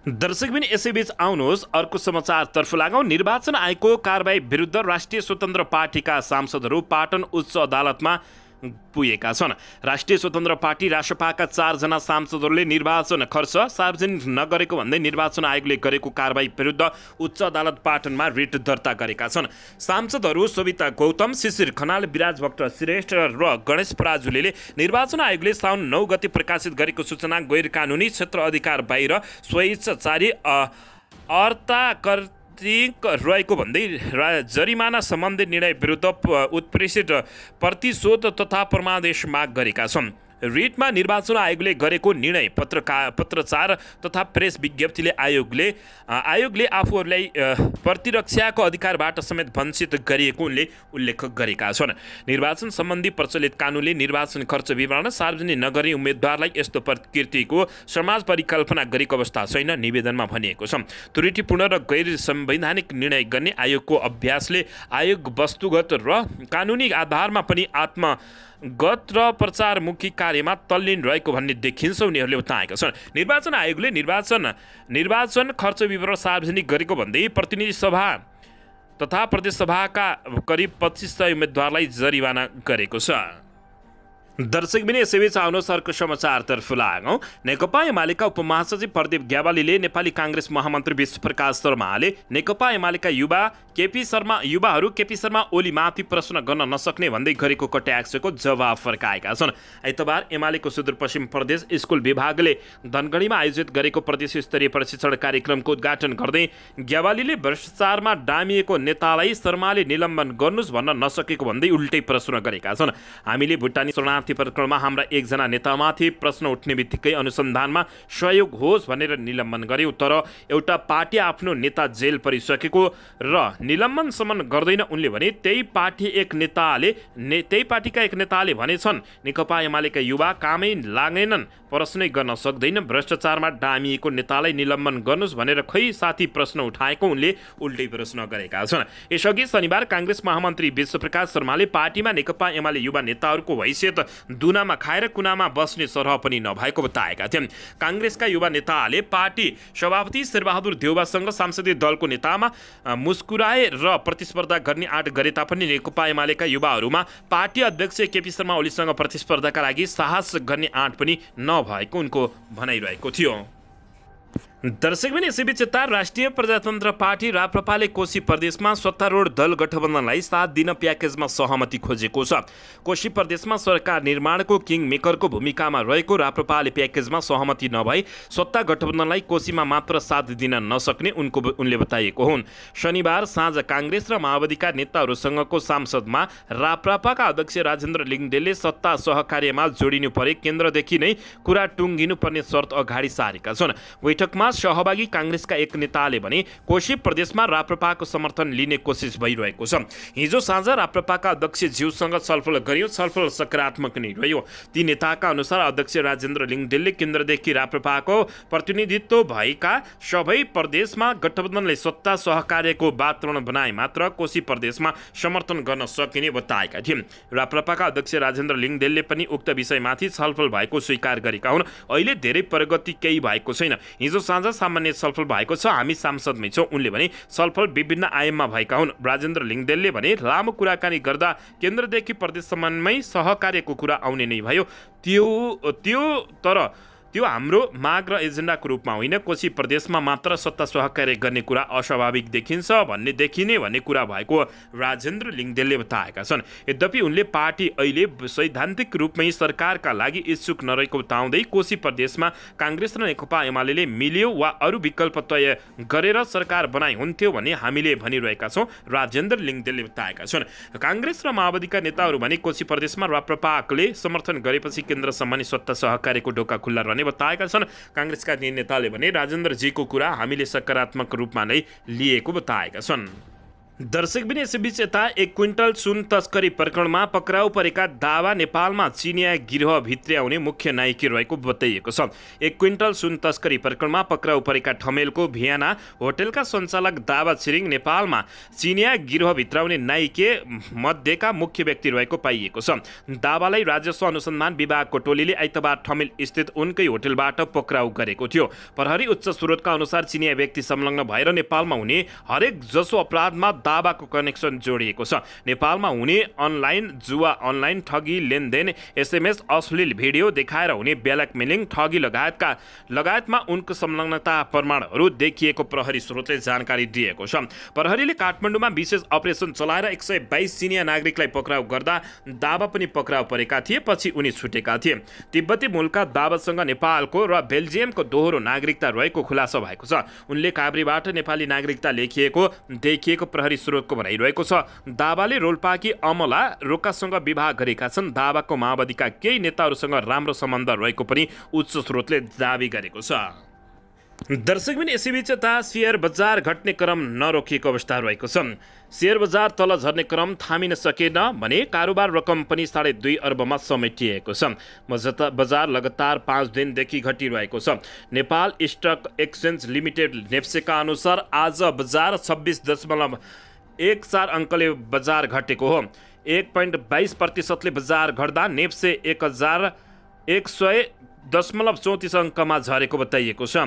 दर्शकबिन यसैबीच आउनुहोस् अर्को समाचारतर्फ लागौँ। निर्वाचन आयोगको कारबाही विरुद्ध राष्ट्रिय स्वतन्त्र पार्टीका सांसदहरू पाटन उच्च अदालतमा पुगेका छन्। राष्ट्रिय स्वतन्त्र पार्टी रासपाका 4 जना सांसदहरूले निर्वाचन खर्च सार्वजनिक नगरेको भन्दै निर्वाचन आयोगले गरेको कारबाही विरुद्ध उच्च अदालत पाटनमा रिट दर्ता गरेका छन्। सांसदहरू सविता गौतम, शिशिर खनाल, विराजभक्त श्रेष्ठ र गणेश पराजुलीले निर्वाचन आयोगले साउन 9 गते प्रकाशित गरेको सूचना गैर कानुनी, क्षेत्र अधिकार बाहिर, स्वेच्छाचारी, रहेको भन्दै जरिमाना सम्बन्धी निर्णय विरुद्ध उत्प्रेषित प्रतिशोध तथा परमादेश माग गरेका छन्। रिटमा निर्वाचन आयोगले गरेको निर्णय पत्रचार तथा प्रेस विज्ञप्तिले आयोगले आफूहरूलाई प्रतिरक्षाको अधिकारबाट समेत वञ्चित गरिएको उनले उल्लेख गरेका छन्। निर्वाचन सम्बन्धी प्रचलित कानुनले निर्वाचन खर्च विवरण सार्वजनिक नगरी उम्मेद्वारलाई यस्तो प्रकृतिको समाज परिकल्पना गरेको अवस्था छैन, निवेदनमा भनिएको छ। त्रुटिपूर्ण र गैर संवैधानिक निर्णय गर्ने आयोगको अभ्यासले आयोग वस्तुगत र कानुनी आधारमा पनि आत्मगत र प्रचारमुखी कार्यमा तल्लीन रहेको भन्ने देखिन्छ, उनीहरूले बताएका छन्। निर्वाचन आयोगले निर्वाचन खर्च विवरण सार्वजनिक गरेको भन्दै प्रतिनिधि सभा तथा प्रदेश सभाका करिब 2500 उम्मेद्वारलाई जरिवाना गरेको छ। दर्शकबिन यसैबीच आउनुहोस् अर्को समाचारतर्फ लागौँ। नेकपा एमालेका उपमहासचिव प्रदीप ग्यावालीले नेपाली काङ्ग्रेस महामन्त्री विश्वप्रकाश शर्माले नेकपा एमालेका युवाहरू केपी शर्मा ओलीमाथि प्रश्न गर्न नसक्ने भन्दै गरेको कट्याक्सको जवाब फर्काएका छन्। आइतबार एमालेको सुदूरपश्चिम प्रदेश स्कुल विभागले धनगढीमा आयोजित गरेको प्रदेश स्तरीय प्रशिक्षण कार्यक्रमको उद्घाटन गर्दै ग्यावालीले भ्रष्टाचारमा डामिएको नेतालाई शर्माले निलम्बन गर्नुस् भन्न नसकेको भन्दै उल्टै प्रश्न गरेका छन्। हामीले भुटानी शरणार्थी प्रकरणमा हाम्रा 1 जना नेतामाथि प्रश्न उठ्ने बित्तिकै अनुसन्धानमा सहयोग होस् भनेर निलम्बन गर्यौं, तर एउटा पार्टी आफ्नो नेता जेल परिसकेको र निलम्बनसम्म गर्दैन उनले भने। त्यही पार्टीका एक नेताले भनेछन् नेकपा एमालेका युवा कामै लाग्दैनन्, प्रश्नै गर्न सक्दैन, भ्रष्टाचारमा डामिएको नेतालाई निलम्बन गर्नुस् भनेर खै साथी प्रश्न उठाएको उनले उल्टै प्रश्न गरेका छन्। यसअघि शनिबार काङ्ग्रेस महामन्त्री विश्वप्रकाश शर्माले पार्टीमा नेकपा एमाले युवा नेताहरूको हैसियत दुनामा खाएर कुनामा बस्ने सरह पनि नभएको बताएका थिए। काङ्ग्रेसका युवा नेताले पार्टी सभापति शेरबहादुर देउवासँग संसदीय दलको नेतामा मुस्कुराए र प्रतिस्पर्धा गर्ने आँट गरे तापनि नेकपा एमालेका युवाहरूमा पार्टी अध्यक्ष केपी शर्मा ओलीसँग प्रतिस्पर्धाका लागि साहस गर्ने आँट पनि नभएको उनको भनाइरहेको थियो। दर्शकबिन यसैबीच यता राष्ट्रिय प्रजातन्त्र पार्टी राप्रपाले कोशी प्रदेशमा सत्तारूढ दल गठबन्धनलाई 7 दिन प्याकेजमा सहमति खोजेको छ। कोशी प्रदेशमा सरकार निर्माणको किङ मेकरको भूमिकामा रहेको राप्रपाले प्याकेजमा सहमति नभई सत्ता गठबन्धनलाई कोशीमा मात्र 7 दिन नसक्ने उनले बताएको हुन्। शनिबार साँझ काङ्ग्रेस र माओवादीका नेताहरूसँगको सांसदमा राप्रपाका अध्यक्ष राजेन्द्र लिङ्गदेलले सत्ता सहकार्यमा जोडिनु परे केन्द्रदेखि नै कुरा टुङ्गिनु पर्ने शर्त अगाडि सारेका छन्। बैठकमा सहभागी काङ्ग्रेसका एक नेताले भने कोशी प्रदेशमा राप्रपाको समर्थन लिने कोसिस भइरहेको छ। हिजो साँझ राप्रपाका अध्यक्ष ज्यूसँग छलफल गरियो, छलफल सकारात्मक नै रह्यो। ती नेताका अनुसार अध्यक्ष राजेन्द्र लिङ्गदेलले केन्द्रदेखि राप्रपाको प्रतिनिधित्व भएका सबै प्रदेशमा गठबन्धनले सत्ता सहकार्यको वातावरण बनाए मात्र कोशी प्रदेशमा समर्थन गर्न सकिने बताएका थिए। राप्रपाका अध्यक्ष राजेन्द्र लिङ्गदेलले पनि उक्त विषयमाथि छलफल भएको स्वीकार गरेका हुन्। अहिले धेरै प्रगति केही भएको छैन, हिजो साँझ सामान्य छलफल भएको छ, हामी सांसदमै छौँ उनले भने। छलफल विभिन्न आयाममा भएका हुन्। राजेन्द्र लिङ्गदेलले भने लामो कुराकानी गर्दा केन्द्रदेखि प्रदेशसम्ममै सहकार्यको कुरा आउने नै भयो, त्यो हाम्रो माग र एजेन्डाको रूपमा होइन, कोशी प्रदेशमा मात्र सत्ता सहकार्य गर्ने कुरा अस्वाभाविक देखिने भन्ने कुरा भएको राजेन्द्र लिङ्गदेलले बताएका छन्। यद्यपि उनले पार्टी अहिले सैद्धान्तिक रूपमै सरकारका लागि इच्छुक नरहेको बताउँदै कोशी प्रदेशमा काङ्ग्रेस र नेकपा एमाले मिल्यो वा अरू विकल्प तय गरेर सरकार बनाइ हुन्थ्यो भने हामीले भनिरहेका छौँ, राजेन्द्र लिङ्गदेलले बताएका छन्। काङ्ग्रेस र माओवादीका नेताहरू भने कोशी प्रदेशमा राप्रपाले समर्थन गरेपछि केन्द्रसम्म नै सत्ता सहकार्यको ढोका खुल्ला रहने बताएका छन्। काङ्ग्रेसका नेताले भने राजेन्द्रजीको कुरा हामीले सकारात्मक रूपमा नै लिएको बताएका छन्। दर्शकबिन यसैबीच यता 1 क्विन्टल सुन तस्करी प्रकरणमा पक्राउ परेका दावा नेपालमा चिनिया गिरोह भित्र्याउने मुख्य नायकी रहेको बताइएको छ। 1 क्विन्टल सुन तस्करी प्रकरणमा पक्राउ परेका ठमेलको भियाना होटलका सञ्चालक दावा छिरिङ नेपालमा चिनिया गिरोह भित्राउने नायिके मध्येका मुख्य व्यक्ति रहेको पाइएको छ। दावालाई राजस्व अनुसन्धान विभागको टोलीले आइतबार ठमेल स्थित उनकै होटलबाट पक्राउ गरेको थियो। प्रहरी उच्च स्रोतका अनुसार चिनिया व्यक्ति संलग्न भएर नेपालमा हुने हरेक जसो अपराधमा दावाको कनेक्सन जोडिएको छ। नेपालमा हुने अनलाइन जुवा, अनलाइन ठगी, लेनदेन, एसएमएस, अश्लील भिडियो देखाएर हुने ब्ल्याकमेलिङ, ठगी लगायतमा उनको संलग्नता प्रमाणहरू देखिएको प्रहरी स्रोतले जानकारी दिएको छ। प्रहरीले काठमाडौँमा विशेष अपरेसन चलाएर 122 चिनिया नागरिकलाई पक्राउ गर्दा दावा पनि पक्राउ परेका थिए। पछि उनी छुटेका थिए। तिब्बती मूलका दावासँग नेपालको र बेल्जियमको दोहोरो नागरिकता रहेको खुलासा भएको छ। उनले काभ्रेबाट नेपाली नागरिकता देखिएको प्रहरी स्रोतको भनाइरहेको छ। दावाले रोल्पाकी अमला रोकासँग विवाह गरेका छन्। दावाको माओवादीका केही नेताहरूसँग राम्रो सम्बन्ध रहेको पनि उच्च स्रोतले दावी गरेको छ। दर्शकबिन यसैबीच यता सेयर बजार घट्ने क्रम नरोकिएको अवस्था रहेको छ। सेयर बजार तल झर्ने क्रम थामिन सकेन भने कारोबार रकम पनि 2.5 अर्बमा समेटिएको छ। बजार लगातार 5 दिनदेखि घटिरहेको छ। नेपाल स्टक एक्सचेन्ज लिमिटेड नेप्सेका अनुसार आज बजार 26.14 अङ्कले बजार घटेको हो। 1.22% बजार घट्दा नेप्से 1100.34 अङ्कमा झरेको बताइएको छ।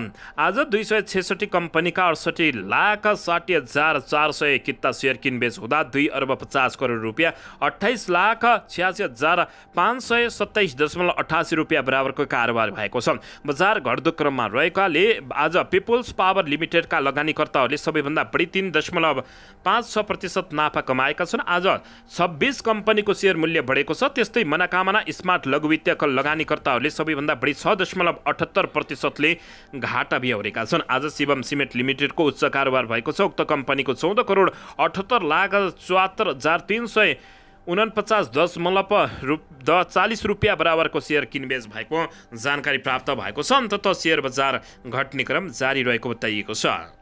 आज 266 कम्पनीका 68,60,400 किता सेयर किनबेच हुँदा 2 अर्ब 50 करोड रुपियाँ 28,86,527.88 रुपियाँ बराबरको कारोबार भएको छ। बजार घट्दो क्रममा रहेकाले आज पिपुल्स पावर लिमिटेडका लगानीकर्ताहरूले सबैभन्दा बढी 3.56% नाफा कमाएका छन्। आज 26 कम्पनीको सेयर मूल्य बढेको छ। त्यस्तै मनोकामना स्मार्ट लघुवित्तका लगानीकर्ताहरूले सबैभन्दा बढी 6.78%ले घाटा बिहोरेका छन्। आज शिवम सिमेन्ट लिमिटेडको उच्च कारोबार भएको छ। उक्त कम्पनीको 14,78,349.40 रुपियाँ बराबरको सेयर किनबेच भएको जानकारी प्राप्त भएको छ। अन्ततः सेयर बजार घट्ने क्रम जारी रहेको बताइएको छ।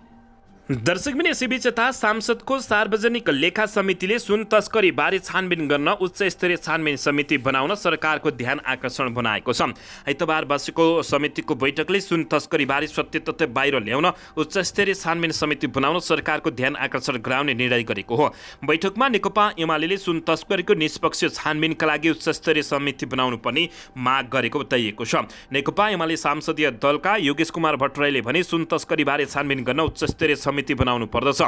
दर्शकबिन यसैबीच यता सांसदको सार्वजनिक लेखा समितिले सुन तस्करी बारे छानबिन गर्न उच्च स्तरीय छानबिन समिति बनाउन सरकारको ध्यान आकर्षण बनाएको छ। आइतबार बसेको समितिको बैठकले सुन तस्करी बारे सत्य तथ्य बाहिर ल्याउन उच्च स्तरीय छानबिन समिति बनाउन सरकारको ध्यान आकर्षण गराउने निर्णय गरेको हो। बैठकमा नेकपा एमाले सुन तस्करीको निष्पक्ष छानबिनका लागि उच्च स्तरीय समिति बनाउनु पर्ने माग गरेको बताइएको छ। नेकपा एमाले संसदीय दलका योगेश कुमार भट्टराईले भने सुन तस्करी बारे छानबिन गर्न उच्च स्तरीय समिति बनाउनु पर्दछ।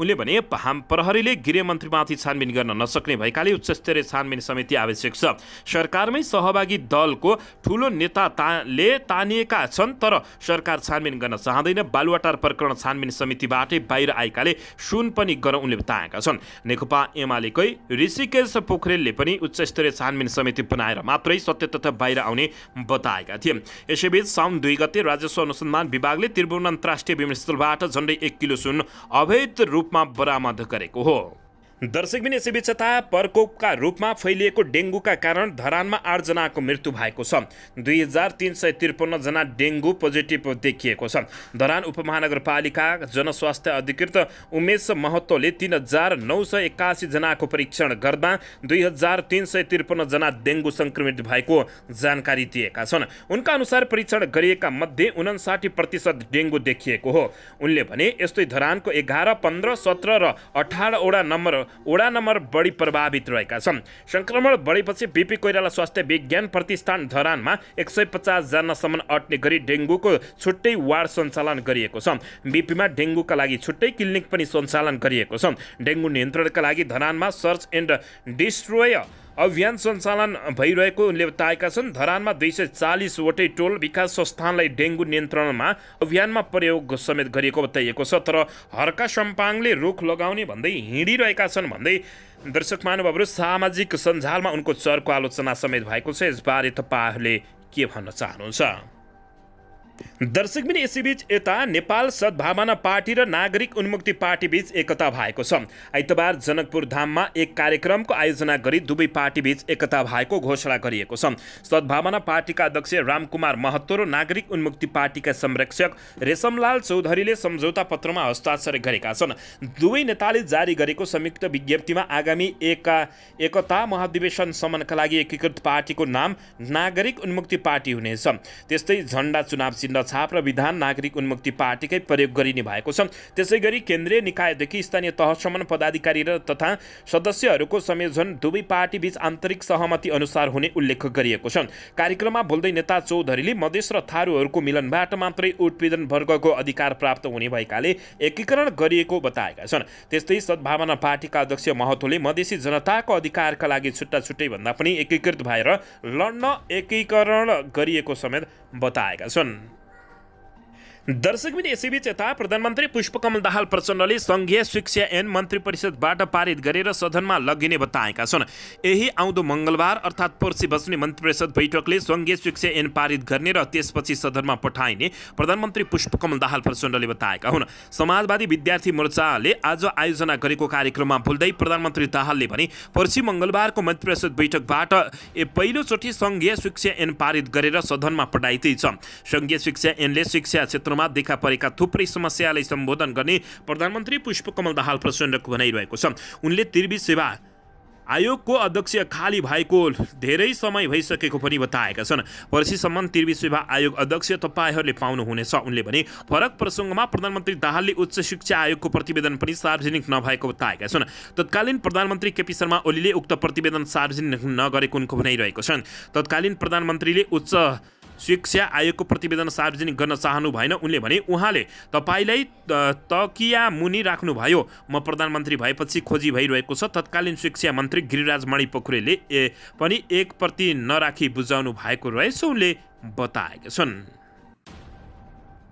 उनले भने प्रहरीले गृहमन्त्रीमाथि छानबिन गर्न नसक्ने भएकाले उच्च स्तरीय छानबिन समिति आवश्यक छ। सरकारमै सहभागी दलको ठूलो नेताले तानिएका छन् तर सरकार छानबिन गर्न चाहँदैन। बालुवाटार प्रकरण छानबिन समितिबाटै बाहिर आएकाले सुन पनि गरौँ उनले बताएका छन्। नेकपा एमालेकै ऋषिकेश पोखरेलले पनि उच्च स्तरीय छानबिन समिति बनाएर मात्रै सत्य तथ्य बाहिर आउने बताएका थिए। यसैबीच साउन 2 गते राजस्व अनुसन्धान विभागले त्रिभुवन अन्तर्राष्ट्रिय विमानस्थलबाट झन्डै 1 किलो सुन अवैध रूपमा बरामद गरेको हो। दर्शकबिन यसैबीच यता प्रकोपका रूपमा फैलिएको डेङ्गुका कारण धरानमा 8 जनाको मृत्यु भएको छ। 2353 जना डेङ्गु पोजिटिभ देखिएको छ। धरान उपमहानगरपालिका जनस्वास्थ्य अधिकृत उमेश महतोले 3981 जनाको परीक्षण गर्दा 2353 जना डेङ्गु संक्रमित भएको जानकारी दिएका छन्। उनका अनुसार परीक्षण गरिएका मध्ये 59% डेङ्गु देखिएको हो। उनले भने यस्तै धरानको 11, 15, 17 र 18 वडा नम्बर बढी प्रभावित रहेका छन्। संक्रमण बढेपछि बीपी कोइराला स्वास्थ्य विज्ञान प्रतिष्ठान धरानमा 150 जनासम्म अट्ने गरी डेङ्गुको छुट्टै वार्ड सञ्चालन गरिएको छ। बीपीमा डेङ्गुका लागि छुट्टै क्लिनिक पनि सञ्चालन गरिएको छ। डेङ्गु नियन्त्रणका लागि धरानमा सर्च एन्ड डिस्ट्रोय अभियान सञ्चालन भइरहेको उनले बताएका छन्। धरानमा 240 वटै टोल विकास संस्थानलाई डेङ्गु नियन्त्रणमा अभियानमा प्रयोग समेत गरिएको बताइएको छ। तर हर्का सम्पाङले रुख लगाउने भन्दै हिँडिरहेका छन् भन्दै दर्शक महानुभावहरू सामाजिक सञ्जालमा उनको चर्को आलोचना समेत भएको छ। यसबारे तपाईँहरूले के भन्न चाहनुहुन्छ? दर्शकबिन यसैबीच यता नेपाल सद्भावना पार्टी र नागरिक उन्मुक्ति पार्टी बीच एकता भएको छ। आइतबार जनकपुर धाममा एक कार्यक्रमको आयोजना गरी दुवै पार्टी बीच एकता भएको घोषणा गरिएको छ। सद्भावना पार्टीका अध्यक्ष रामकुमार महतो र नागरिक उन्मुक्ति पार्टीका संरक्षक रेशमलाल चौधरीले सम्झौता पत्रमा हस्ताक्षर गरेका छन्। दुवै नेताले जारी गरेको संयुक्त विज्ञप्तिमा आगामी एकता महाधिवेशन सम्मका लागि एकीकृत पार्टीको नाम नागरिक उन्मुक्ति पार्टी हुनेछ। त्यस्तै झण्डा, चुनाव चिन्ह, छाप र विधान नागरिक उन्मुक्ति पार्टीकै प्रयोग गरिने भएको छ। त्यसैगरी केन्द्रीय निकायदेखि स्थानीय तहसम्म पदाधिकारी र तथा सदस्यहरूको संयोजन दुवै पार्टी बीच आन्तरिक सहमति अनुसार हुने उल्लेख गरिएको छ। कार्यक्रममा बोल्दै नेता चौधरीले मधेस र थारूहरूको मिलनबाट मात्रै उत्पीडन वर्गको अधिकार प्राप्त हुने भएकाले एकीकरण गरिएको बताएका छन्। त्यस्तै सद्भावना पार्टीका अध्यक्ष महतोले मधेसी जनताको अधिकारका लागि छुट्टा छुट्टै भन्दा पनि एकीकृत भएर लड्न एकीकरण गरिएको समेत बताएका छन्। दर्शकबिन यसैबीच यता प्रधानमन्त्री पुष्पकमल दाहाल प्रचण्डले सङ्घीय शिक्षा ऐन मन्त्री परिषदबाट पारित गरेर सदनमा लगिने बताएका छन्। यही आउँदो मङ्गलबार अर्थात् पर्सि बस्ने मन्त्री परिषद बैठकले सङ्घीय शिक्षा ऐन पारित गर्ने र त्यसपछि सदनमा पठाइने प्रधानमन्त्री पुष्पकमल दाहाल प्रचण्डले बताएका हुन्। समाजवादी विद्यार्थी मोर्चाले आज आयोजना गरेको कार्यक्रममा बोल्दै प्रधानमन्त्री दाहालले भने पर्सि मङ्गलबारको मन्त्री परिषद बैठकबाट पहिलोचोटि सङ्घीय शिक्षा ऐन पारित गरेर सदनमा पठाइँदैछ। सङ्घीय शिक्षा ऐनले शिक्षा क्षेत्र देखा परेका थुप्रै समस्यालाई सम्बोधन गर्ने प्रधानमन्त्री पुष्पकमल दाहाल प्रचण्डको भनाइरहेको छ। उनले तिर्वी सेवा आयोगको अध्यक्ष खाली भएको धेरै समय भइसकेको पनि बताएका छन्। पर्सिसम्म तिर्वी सेवा आयोग अध्यक्ष तपाईहरूले पाउनुहुनेछ। उनले भने फरक प्रसङ्गमा प्रधानमन्त्री दाहालले उच्च शिक्षा आयोगको प्रतिवेदन पनि सार्वजनिक नभएको बताएका छन्। तत्कालीन प्रधानमन्त्री केपी शर्मा ओलीले उक्त प्रतिवेदन सार्वजनिक नगरेको उनको भनाइरहेको छ। तत्कालीन प्रधानमन्त्रीले उच्च शिक्षा आयोगको प्रतिवेदन सार्वजनिक गर्न चाहनु भएन। उनले भने उहाँले तपाईलाई तकिया मुनि राख्नुभयो, म प्रधानमन्त्री भएपछि खोजी भइरहेको छ। तत्कालीन शिक्षा मन्त्री गिरिराज मणि पोखरेलले पनि एक प्रति नराखी बुझाउनु भएको रहेछ उनले बताएका छन्।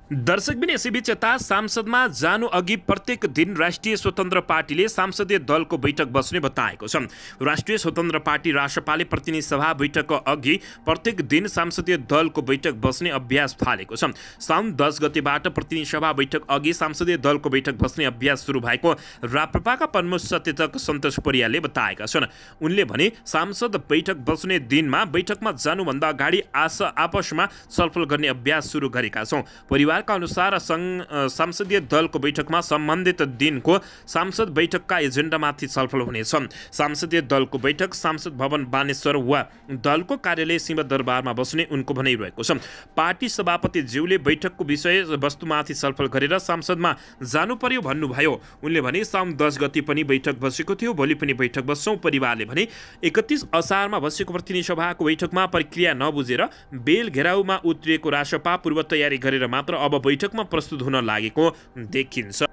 दर्शकबिन यसैबीच यता सांसदमा जानु अघि प्रत्येक दिन राष्ट्रिय स्वतन्त्र पार्टीले सांसदीय दलको बैठक बस्ने बताएको छ। राष्ट्रिय स्वतन्त्र पार्टी रासपाले प्रतिनिधि सभा बैठकको अघि प्रत्येक दिन सांसदीय दलको बैठक बस्ने अभ्यास थालेको छ। साउन 10 गतेबाट प्रतिनिधि सभा बैठक अघि सांसदीय दलको बैठक बस्ने अभ्यास सुरु भएको राप्रपाका प्रमुख सचेतक सन्तोष परियारले बताएका छन्। उनले भने सांसद बैठक बस्ने दिनमा बैठकमा जानुभन्दा अगाडि आपसमा छलफल गर्ने अभ्यास सुरु गरेका छौँ। परिवारका अनुसार संसदीय दलको बैठकमा सम्बन्धित दिनको सांसद बैठकका एजेन्डामाथि छलफल हुनेछ। संसदीय दलको बैठक सांसद भवन बानेश्वर वा दलको कार्यालय सिंहदरबारमा बस्ने उनको भनाइरहेको छ। पार्टी सभापति ज्यूले बैठकको विषय वस्तुमाथि छलफल गरेर संसदमा जानु पर्यो भन्नुभयो। उनले भने साउन 10 गते पनि बैठक बसेको थियो, भोलि पनि बैठक बस्छौँ। परिवारले भने 31 असारमा बसेको प्रतिनिधि सभाको बैठकमा प्रक्रिया नबुझेर बेल घेराउमा उत्रिएको रासपा पूर्व तयारी गरेर मात्र अब बैठकमा प्रस्तुत हुन लागेको देखिन्छ।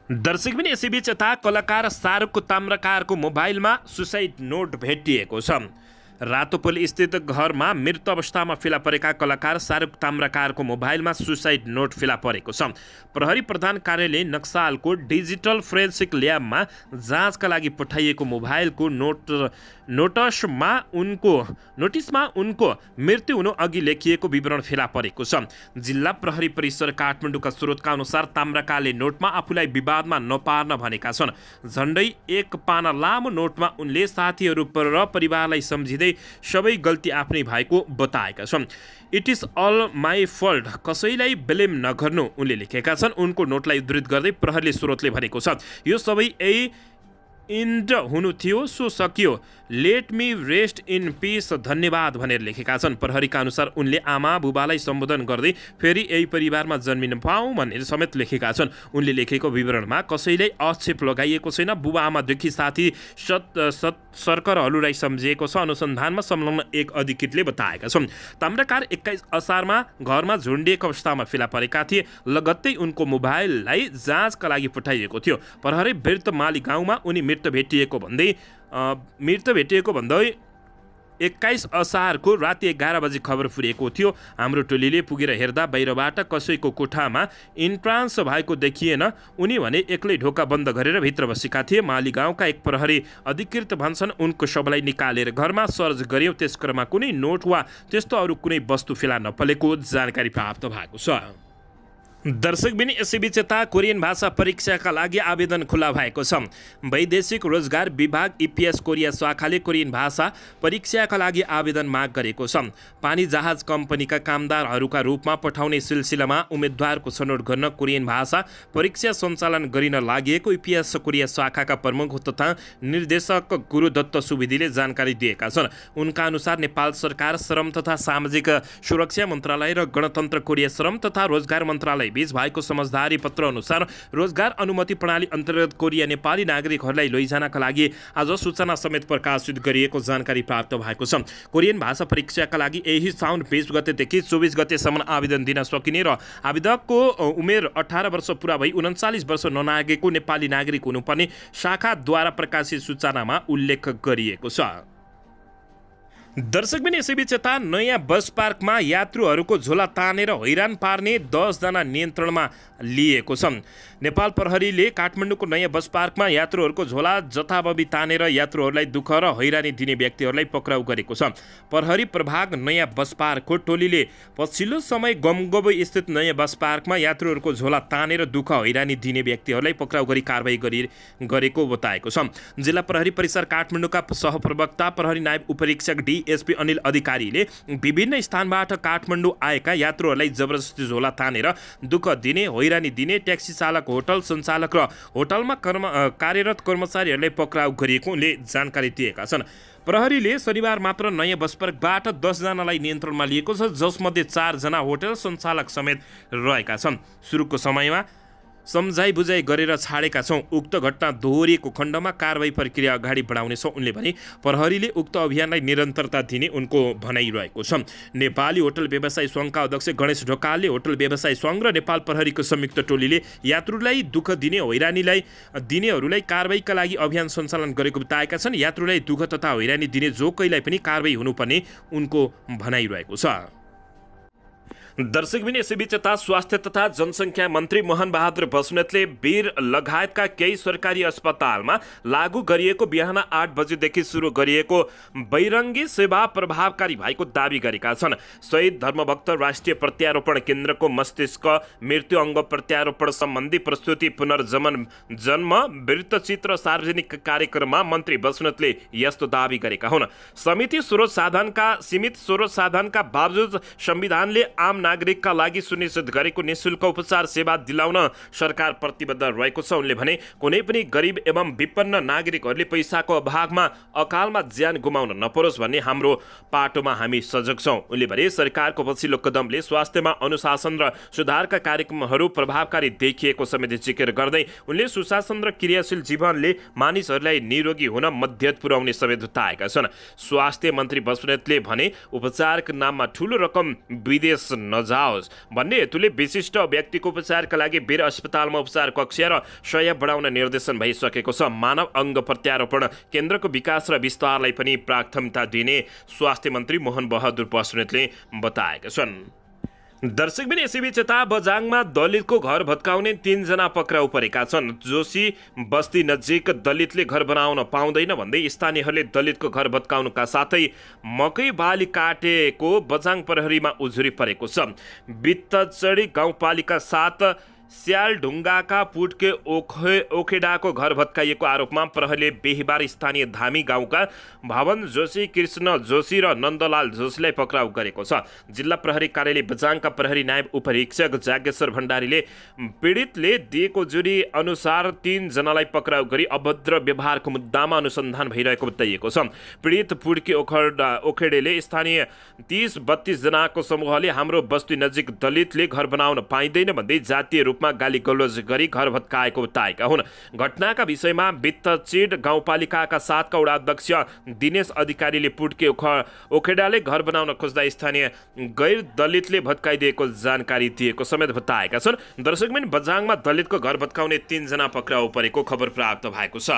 दर्शकबिन यसैबीच यता कलाकार शाहरुखको ताम्राकारको मोबाइलमा सुसाइड नोट भेटिएको छ। रातोपोल स्थित घरमा मृत अवस्थामा फेला परेका कलाकार शाहरुख ताम्राकारको मोबाइलमा सुसाइड नोट फेला परेको छ। प्रहरी प्रधान कार्यालय नक्सालको डिजिटल फोरेन्सिक ल्याबमा जाँचका लागि पठाइएको मोबाइलको नोटिसमा उनको मृत्यु हुनु अघि लेखिएको विवरण फेला परेको छ। जिल्ला प्रहरी परिसर काठमाडौँका स्रोतका अनुसार ताम्राकारले नोटमा आफूलाई विवादमा नपार्न भनेका छन्। झन्डै एक पाना लामो नोटमा उनले साथीहरू र परिवारलाई सम्झिँदै सबै गल्ती आफ्नै भएको बताएका छन्। It is all my fault, कसैलाई ब्लेम नगर्नु उनले लेखेका छन्। उनको नोटलाई उद्धृत गर्दै प्रहरीले स्रोतले भनेको छ, यो सबै इन्ड हुनु थियो, सो सकियो, let me rest in peace, धन्यवाद भनेर लेखेका छन्। प्रहरीका अनुसार उनले आमा बुबालाई सम्बोधन गर्दै फेरि यही परिवारमा जन्मिन पाऊँ भनेर समेत लेखेका छन्। उनले लेखेको विवरणमा कसैलाई आक्षेप लगाइएको छैन। बुबा आमादेखि साथी सर्करहरूलाई सम्झिएको छ, अनुसन्धानमा संलग्न एक अधिकृतले बताएका छन्। ताम्राकार 21 असारमा घरमा झुन्डिएको अवस्थामा फेला परेका थिए। लगत्तै उनको मोबाइललाई जाँचका लागि पठाइएको थियो। प्रहरी वृत्त माली गाउँमा उनी मृत भेटिएको भन्दै 21 असारको राति 11 बजे खबर पुगेको थियो। हाम्रो टोलीले पुगेर हेर्दा बाहिरबाट कसैको कोठामा इन्ट्रान्स भएको देखिएन। उनी भने एक्लै ढोका बन्द गरेर भित्र बसेका थिए। माली गाउँका एक प्रहरी अधिकृत भन्छन् उनको शवलाई निकालेर घरमा सर्च गर्यो। त्यस क्रममा कुनै नोट वा त्यस्तो अरू कुनै वस्तु फेला नपरेको जानकारी प्राप्त भएको छ। दर्शकबिन यसैबीच यता कोरियन भाषा परीक्षाका लागि आवेदन खुला भएको छ। वैदेशिक रोजगार विभाग EPS कोरिया शाखाले कोरियन भाषा परीक्षाका लागि आवेदन माग गरेको छ। पानी जहाज कम्पनीका कामदारहरूका रूपमा पठाउने सिलसिलामा उम्मेदवारको छनौट गर्न कोरियन भाषा परीक्षा सञ्चालन गरिन लागि EPS कोरिया शाखाका प्रमुख तथा निर्देशक गुरुदत्त सुवेदीले जानकारी दिएका छन्। उनका अनुसार नेपाल सरकार, श्रम तथा सामाजिक सुरक्षा मन्त्रालय र गणतन्त्र कोरिया श्रम तथा रोजगार मन्त्रालय बीच भएको समझदारी पत्र अनुसार रोजगार अनुमति प्रणाली अन्तर्गत कोरिया नेपाली नागरिकहरूलाई लैजानका लागि आज सूचना समेत प्रकाशित गरिएको जानकारी प्राप्त भएको छ। कोरियन भाषा परीक्षाका लागि यही साउन 20 गतेदेखि 24 गतेसम्म आवेदन दिन सकिने र आवेदकको उमेर 18 वर्ष पुरा भई 39 वर्ष ननागेको नेपाली नागरिक हुनुपर्ने शाखाद्वारा प्रकाशित सूचनामा उल्लेख गरिएको छ। दर्शकबिन यसैबीच यता नयाँ बस पार्कमा यात्रुहरूको झोला तानेर हैरान पार्ने 10 जना नियन्त्रणमा लिएको छ। नेपाल प्रहरीले काठमाडौँको नयाँ बस पार्कमा यात्रुहरूको झोला जथाभावी तानेर यात्रुहरूलाई दुःख र हैरानी दिने व्यक्तिहरूलाई पक्राउ गरेको छ। प्रहरी प्रभाग नयाँ बस पार्कको टोलीले पछिल्लो समय गमगबो स्थित नयाँ बस पार्कमा यात्रुहरूको झोला तानेर दुःख हैरानी दिने व्यक्तिहरूलाई पक्राउ गरी कारबाही गरेको बताएको छ। जिल्ला प्रहरी परिसर काठमाडौँका सहप्रवक्ता प्रहरी नायब उपरीक्षक DSP अनिल अधिकारीले विभिन्न स्थानबाट काठमाडौँ आएका यात्रुहरूलाई जबरजस्ती झोला तानेर दुःख दिने, हैरानी दिने ट्याक्सी चालक, होटल सञ्चालक र होटलमा कार्यरत कर्मचारीहरूलाई पक्राउ गरिएकोले जानकारी दिएका छन्। प्रहरीले शनिबार मात्र नयाँ बस पार्कबाट 10 जनालाई नियन्त्रणमा लिएको छ, जसमध्ये 4 जना होटल सञ्चालक समेत रहेका छन्। सुरुको समयमा सम्झाइ बुझाइ गरेर छाडेका छौँ। उक्त घटना दोहोरिएको खण्डमा कारबाही प्रक्रिया अगाडि बढाउनेछौँ उनले भने। प्रहरीले उक्त अभियानलाई निरन्तरता दिने उनको भनाइरहेको छ। नेपाली होटल व्यवसायी सङ्घका अध्यक्ष गणेश ढकालले होटल व्यवसायी सङ्घ र नेपाल प्रहरीको संयुक्त टोलीले यात्रुलाई दुःख दिने, हैरानीलाई दिनेहरूलाई कारबाहीका लागि अभियान सञ्चालन गरेको बताएका छन्। यात्रुलाई दुःख तथा हैरानी दिने जो कोहीलाई पनि कारबाही हुनुपर्ने उनको भनाइरहेको छ। दर्शकबिन यसैबीच यता स्वास्थ्य तथा जनसङ्ख्या मन्त्री मोहन बहादुर बस्नेतले वीर लगायतका केही सरकारी अस्पतालमा लागू गरिएको बिहान 8 बजेदेखि सुरु गरिएको बैरङ्गी सेवा प्रभावकारी भएको दावी गरेका छन्। शहीद धर्मभक्त राष्ट्रिय प्रत्यारोपण केन्द्रको मस्तिष्क मृत्यु अङ्ग प्रत्यारोपण सम्बन्धी प्रस्तुति पुनर्जन्म जन्म वृत्तचित्र सार्वजनिक कार्यक्रममा मन्त्री बस्नेतले यस्तो दावी गरेका हुन्। सीमित स्रोत साधनका बावजुद संविधानले आम नागरिकका लागि सुनिश्चित गरेको निःशुल्क उपचार सेवा दिलाउन सरकार प्रतिबद्ध रहेको छ। उनले भने कुनै पनि गरिब एवं विपन्न नागरिकहरूले पैसाको अभावमा अकालमा ज्यान गुमाउन नपरोस् भन्ने हाम्रो पाटोमा हामी सजग छौँ। उनले भने सरकारको पछिल्लो कदमले स्वास्थ्यमा अनुशासन र सुधारका कार्यक्रमहरू प्रभावकारी देखिएको समेत जिकिर गर्दै उनले सुशासन र क्रियाशील जीवनले मानिसहरूलाई निरोगी हुन मद्दत पुर्याउने समेत बताएका छन्। स्वास्थ्य मन्त्री बस्नेतले भने उपचारको नाममा ठूलो रकम विदेश नजाओस् भन्ने हेतुले विशिष्ट व्यक्तिको उपचारका लागि वीर अस्पतालमा उपचार कक्ष र शय्या बढाउन निर्देशन भइसकेको छ। मानव अङ्ग प्रत्यारोपण केन्द्रको विकास र विस्तारलाई पनि प्राथमिकता दिने स्वास्थ्य मन्त्री मोहन बहादुर बस्नेतले बताएका छन्। दर्शकबिन यसैबीच यता बझाङमा दलितको घर भत्काउने 3 जना पक्राउ परेका छन्। जोशी बस्ती नजिक दलितले घर बनाउन पाउँदैन भन्दै स्थानीयहरूले दलितको घर भत्काउनुका साथै मकै बाली काटेको बझाङ प्रहरीमा उजुरी परेको छ। बित्तचडी गाउँपालिका 7 स्यालढुङ्गाका पुटके ओखेडाको घर भत्काइएको आरोपमा प्रहरीले बिहिबार स्थानीय धामी गाउँका भवन जोशी, कृष्ण जोशी र नन्दलाल जोशीलाई पक्राउ गरेको छ। जिल्ला प्रहरी कार्यालय बझाङका प्रहरी नायब उपरीक्षक जागेश्वर भण्डारीले पीडितले दिएको जुरी अनुसार 3 जनालाई पक्राउ गरी अभद्र व्यवहारको मुद्दामा अनुसन्धान भइरहेको बताइएको छ। पीडित पुड्के ओखेडेले स्थानीय 30-32 जनाको समूहले हाम्रो बस्ती नजिक दलितले घर बनाउन पाइँदैन भन्दै जातीय रूपमा गाली गलौज गरी घर भत्काएको बताएका हुन्। घटनाका विषयमा बित्तचीड गाउँपालिकाका 7 का वडा अध्यक्ष दिनेश अधिकारीले पुड्के ओखेडाले घर बनाउन खोज्दा स्थानीय गैर दलितले भत्काइदिएको जानकारी दिएको समेत बताएका छन्। दर्शकबिन बझाङमा दलितको घर भत्काउने 3 जना पक्राउ परेको खबर प्राप्त भएको छ।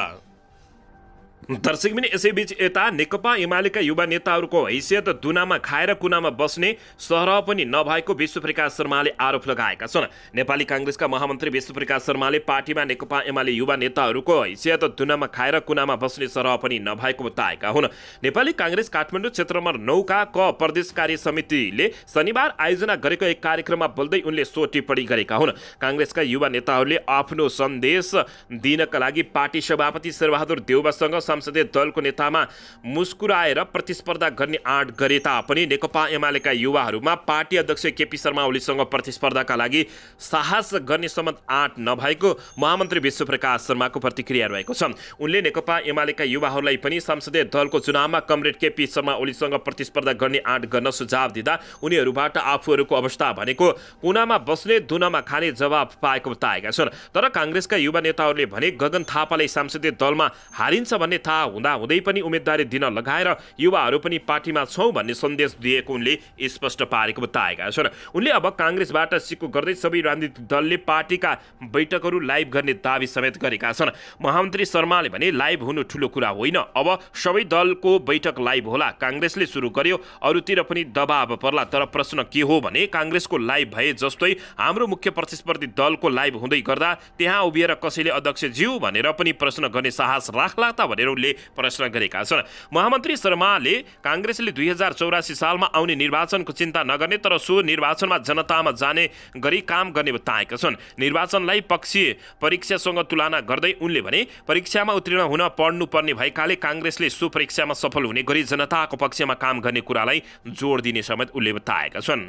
दर्शकबिन यसैबीच यता नेकपा एमालेका युवा नेताहरूको हैसियत दुनामा खाएर कुनामा बस्ने सरह पनि नभएको विश्वप्रकाश शर्माले आरोप लगाएका छन्। नेपाली काङ्ग्रेसका महामन्त्री विश्वप्रकाश शर्माले पार्टीमा नेकपा एमाले युवा नेताहरूको हैसियत दुनामा खाएर कुनामा बस्ने सरह पनि नभएको बताएका हुन्। नेपाली काङ्ग्रेस काठमाडौँ क्षेत्र नम्बर 9 का क प्रदेश कार्य समितिले शनिबार आयोजना गरेको एक कार्यक्रममा बोल्दै उनले सो टिप्पणी गरेका हुन्। काङ्ग्रेसका युवा नेताहरूले आफ्नो सन्देश दिनका लागि पार्टी सभापति शेरबहादुर देउवासँग संसदीय दलको नेतामा मुस्कुराएर प्रतिस्पर्धा गर्ने आँट गरे तापनि नेकपा एमालेका युवाहरूमा पार्टी अध्यक्ष केपी शर्मा ओलीसँग प्रतिस्पर्धाका लागि साहस गर्ने सम्म आँट नभएको महामन्त्री विश्वप्रकाश शर्माको प्रतिक्रिया रहेको छ। उनले नेकपा एमालेका युवाहरूलाई पनि संसदीय दलको चुनावमा कमरेड केपी शर्मा ओलीसँग प्रतिस्पर्धा गर्ने आँट गर्न सुझाव दिँदा उनीहरूबाट आफूहरूको अवस्था भनेको कुनामा बस्ने दुनामा खाने जवाब पाएको बताएका छन्। तर काङ्ग्रेसका युवा नेताहरूले भने गगन थापालाई संसदीय दलमा हारिन्छ भन्ने थाहा हुँदै पनि उम्मेदवारी दिन लगाएर युवाहरू पनि पार्टीमा छौं भन्ने सन्देश दिएको उनले स्पष्ट पारेको बताएका छन्। उनले अब काङ्ग्रेसबाट सिक्को गर्दै सबै राजनीतिक दलले पार्टीका बैठकहरू लाइभ गर्ने दावी समेत गरेका छन्। महामन्त्री शर्माले भने लाइभ हुनु ठूलो कुरा होइन, अब सबै दलको बैठक लाइभ होला। काङ्ग्रेसले सुरु गर्यो, अरूतिर पनि दबाव पर्ला। तर प्रश्न के हो भने काङ्ग्रेसको लाइभ भए जस्तै हाम्रो मुख्य प्रतिस्पर्धी दलको लाइभ हुँदै गर्दा त्यहाँ उभिएर कसैले अध्यक्ष ज्यू भनेर पनि प्रश्न गर्ने साहस राख्ला त भनेर उनले प्रश्न गरेका छन्। महामन्त्री शर्माले काङ्ग्रेसले 2084 सालमा आउने निर्वाचनको चिन्ता नगर्ने तर सो निर्वाचनमा जनतामा जाने गरी काम गर्ने बताएका छन्। निर्वाचनलाई पक्षीय परीक्षासँग तुलना गर्दै उनले भने परीक्षामा उत्तीर्ण हुन पढ्नुपर्ने भएकाले काङ्ग्रेसले सो परीक्षामा सफल हुने गरी जनताको पक्षमा काम गर्ने कुरालाई जोड दिने समेत उनले बताएका छन्।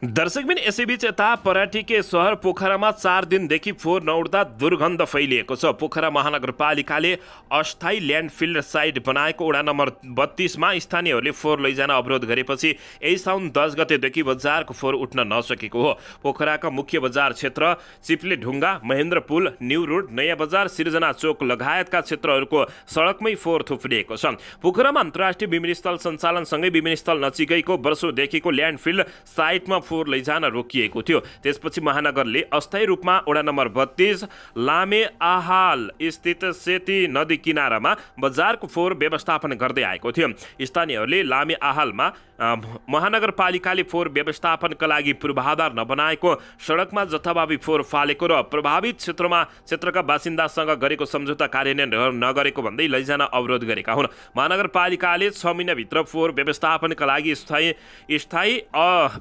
दर्शकबिन यसैबीच यता पराटीके सहर पोखरामा 4 दिनदेखि फोहोर नउड्दा दुर्गन्ध फैलिएको छ। पोखरा महानगरपालिकाले अस्थायी ल्यान्डफिल साइट बनाएको वडा नम्बर 32 मा स्थानीयहरूले फोहोर लैजान अवरोध गरेपछि यही साउन 10 गतेदेखि बजारको फोहोर उठ्न नसकेको हो। पोखराका मुख्य बजार क्षेत्र चिप्ले ढुङ्गा, महेन्द्र पुल, न्यू रोड, नयाँ बजार, सिर्जना चोक लगायतका क्षेत्रहरूको सडकमै फोहोर थुप्रिएको छ। पोखरामा अन्तर्राष्ट्रिय विमानस्थल सञ्चालनसँगै विमानस्थल नजिकैको वर्षौंदेखिको ल्यान्डफिल साइटमा फोहोर लैजान रोकिएको थियो। त्यसपछि महानगरले अस्थायी रूपमा वडा नम्बर 32 लामे आहाल स्थित सेती नदी किनारामा बजारको फोहोर व्यवस्थापन गर्दै आएको थियो। स्थानीयहरूले लामे आहालमा महानगरपालिकाले फोहोर व्यवस्थापनका लागि पूर्वाधार नबनाएको, सडकमा जथाभावी फोहोर फालेको र प्रभावित क्षेत्रका बासिन्दासँग गरेको सम्झौता कार्यान्वयन नगरेको भन्दै लैजान अवरोध गरेका हुन्। महानगरपालिकाले 6 महिनाभित्र फोहोर व्यवस्थापनका लागि स्थायी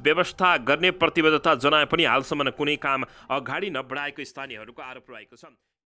व्यवस्था गर्ने प्रतिबद्धता जनाए पनि हालसम्म कुनै काम अगाडि नबढाएको स्थानीयहरूको आरोप रहेको छ।